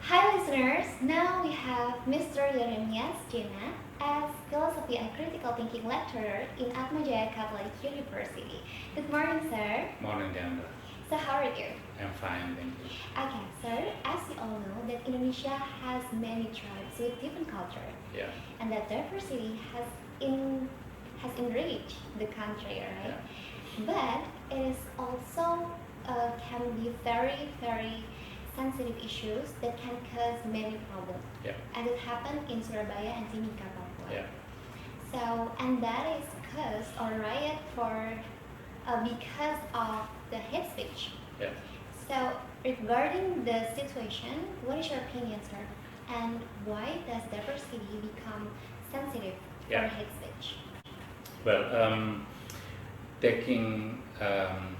Hi listeners, now we have Mr. Yeremias Jena as Philosophy and Critical Thinking Lecturer in Atmajaya Catholic University. Good morning, sir. Morning, Diandra. So how are you? I'm fine, thank you. Okay, sir, as you all know that Indonesia has many tribes with different culture Yeah, and that diversity has enriched the country, right? yeah, But it is also can be very sensitive issues that can cause many problems. yeah, And it happened in Surabaya and Timika, Papua. yeah, So, and that is caused or riot for because of the hate speech. yeah. So, regarding the situation, what is your opinion, sir? And why does diversity become sensitive for Yeah. hate speech? Well, taking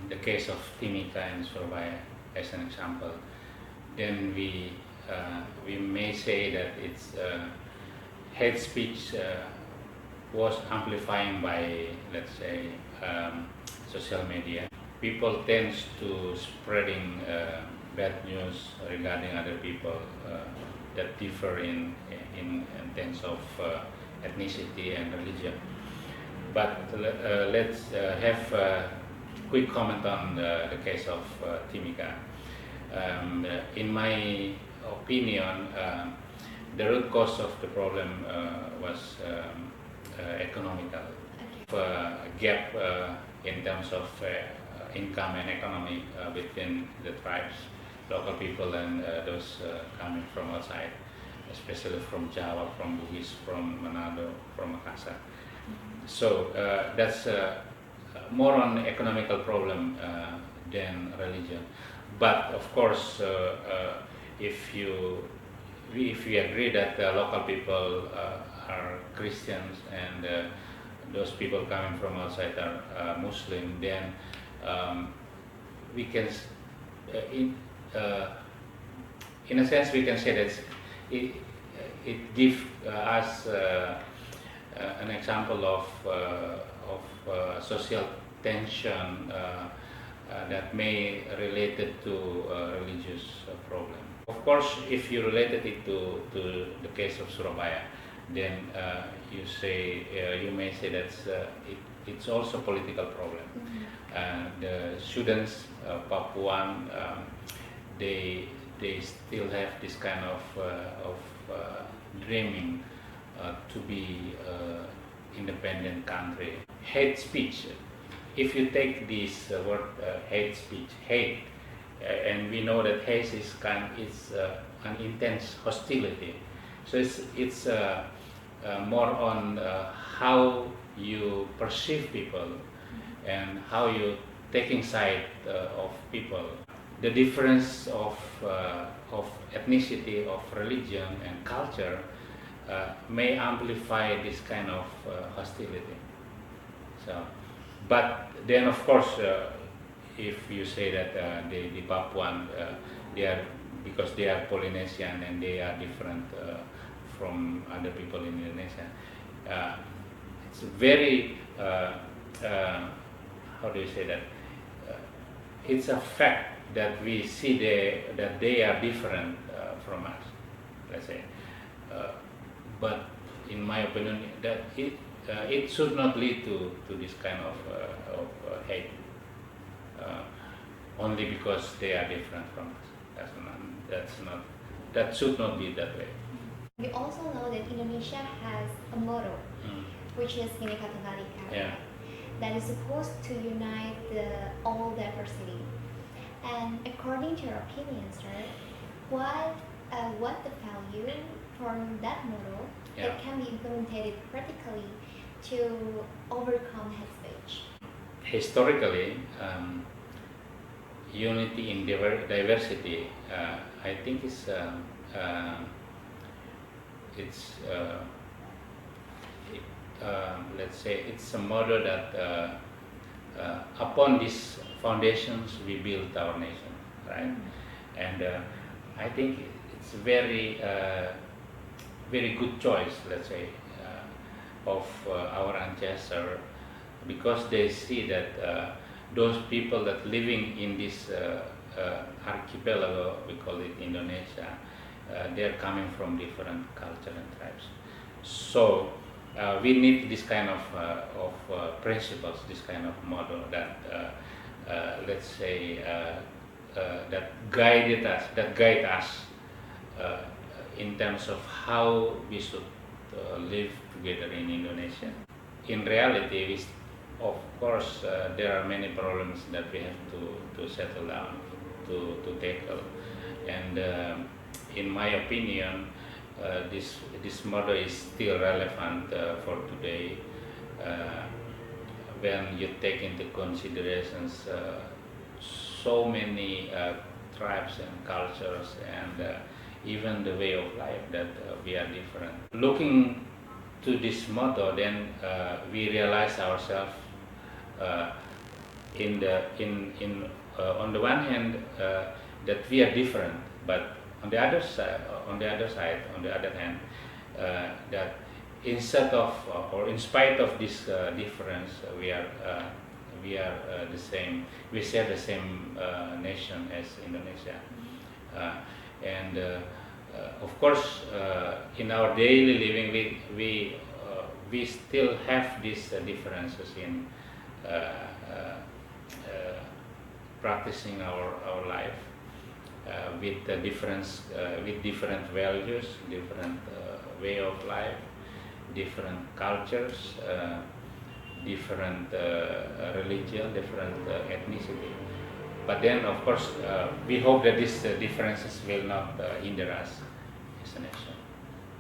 the case of Timika and Surabaya as an example, then we may say that it's hate speech was amplifying by, let's say, social media. People tends to spreading bad news regarding other people that differ in terms of ethnicity and religion. But let's have a quick comment on the case of Timika. In my opinion, the root cause of the problem was economical. A gap in terms of income and economy between the tribes, local people, and those coming from outside, especially from Java, from Bugis, from Manado, from Makassar. So that's more on economical problem than religion. But of course, if you if we agree that local people are Christians and those people coming from outside are Muslim, then we can, in in a sense, we can say that it, it gives us an example of social tension that may related to religious problem. Of course, if you related it to the case of Surabaya, then you may say that it's also political problem. The students, Papuan, they still have this kind of dreaming to be independent country. Hate speech. If you take this word hate speech, hate, and we know that hate is an intense hostility. So it's more on how you perceive people and how you taking side of people. The difference of ethnicity, of religion and culture may amplify this kind of hostility. So, but then of course, if you say that the Papuan, they are because they are Polynesian and they are different from other people in Indonesia, it's very how do you say that? It's a fact that we see that they are different from us, let's say. But in my opinion, that it should not lead to this kind of hate only because they are different from us. That should not be that way. We also know that Indonesia has a motto, Mm. which is Bhinneka Tunggal Ika, Yeah. that is supposed to unite all diversity. And according to your opinion, sir, what the value from that model Yeah. that can be implemented practically to overcome hate speech? Historically, unity in diversity, I think it's let's say it's a model that upon these foundations we build our nation, right? And I think it's very good choice, let's say, of our ancestor, because they see that those people that living in this archipelago, we call it Indonesia, they're coming from different culture and tribes. So we need this kind of principles, this kind of model that let's say that guide us uh, in terms of how we should live together in Indonesia. In reality, of course, there are many problems that we have to settle down, to tackle, and in my opinion, this model is still relevant for today uh, when you take into considerations so many tribes and cultures and even the way of life that we are different. Looking to this motto, then we realize ourselves uh, on the one hand that we are different, but on the other side, on the other hand, that instead of or in spite of this difference, we are the same. We share the same nation as Indonesia, and of course, in our daily living, we still have these differences in practicing our life with with different values, different way of life, different cultures, different religion, different ethnicity. But then, of course, we hope that these differences will not hinder us as a nation.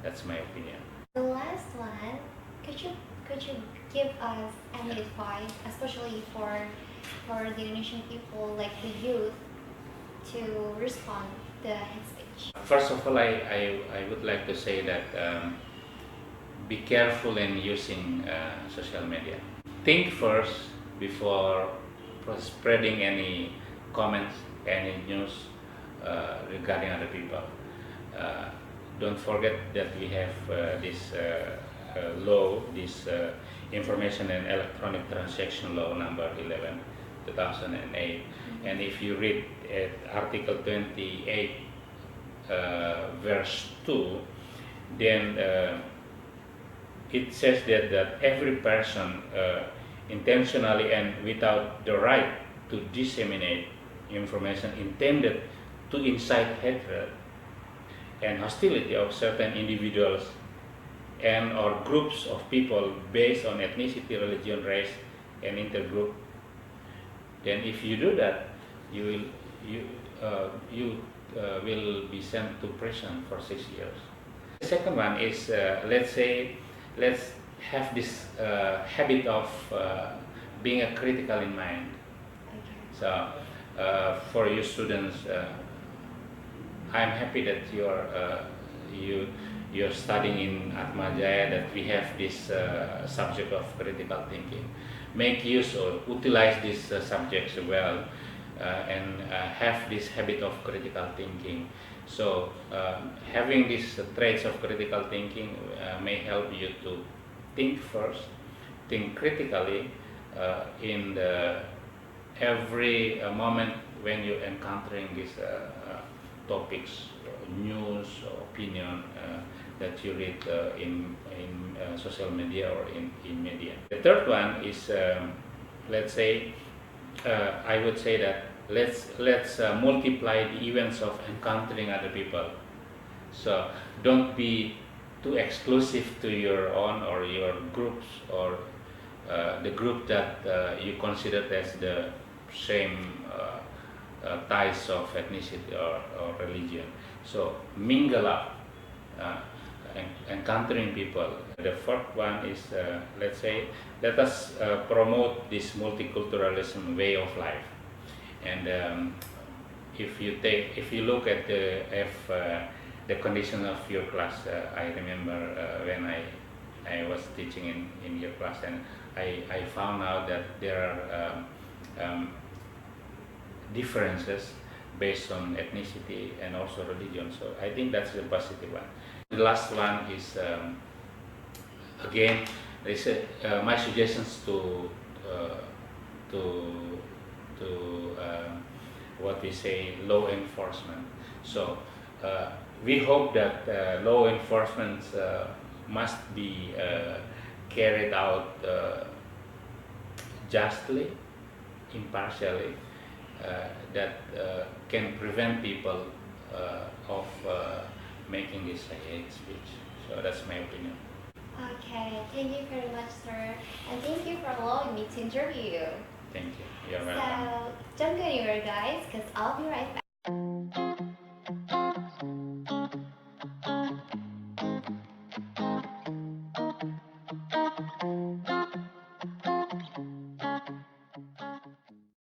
That's my opinion. The last one, could you give us any advice, especially for the Indonesian people, like the youth, to respond the hate speech? First of all, I would like to say that be careful in using social media. Think first before spreading any comments, any news regarding other people. Don't forget that we have this law, this Information and Electronic Transaction Law number 11, 2008. And if you read Article 28, verse 2, then it says that every person intentionally and without the right to disseminate information intended to incite hatred and hostility of certain individuals and or groups of people based on ethnicity, religion, race, and intergroup, then if you do that, you will be sent to prison for 6 years. The second one is let's have this habit of being a critical in mind. Okay. So for you students, I'm happy that you're studying in Atmajaya, that we have this subject of critical thinking. Make use or utilize these subjects well and have this habit of critical thinking. So having these traits of critical thinking may help you to think first, think critically in every moment when you're encountering these topics, news, opinion that you read in social media or in media. The third one is, let's say, I would say that let's multiply the events of encountering other people. So don't be too exclusive to your own or your groups or the group that you consider as the same ties of ethnicity or religion. So mingle up, encountering people. The fourth one is, let's say, let us promote this multiculturalism way of life. And if you look at the condition of your class, I remember when I was teaching in your class, and I found out that there are differences based on ethnicity and also religion. So I think that's the positive one. The last one is, again, my suggestions to what we say law enforcement. So we hope that law enforcement must be carried out justly, impartially, that can prevent people of making this hate speech. So that's my opinion. Okay, thank you very much, sir, and thank you for allowing me to interview you. Thank you. You're So welcome. don't go anywhere, guys, because I'll be right back.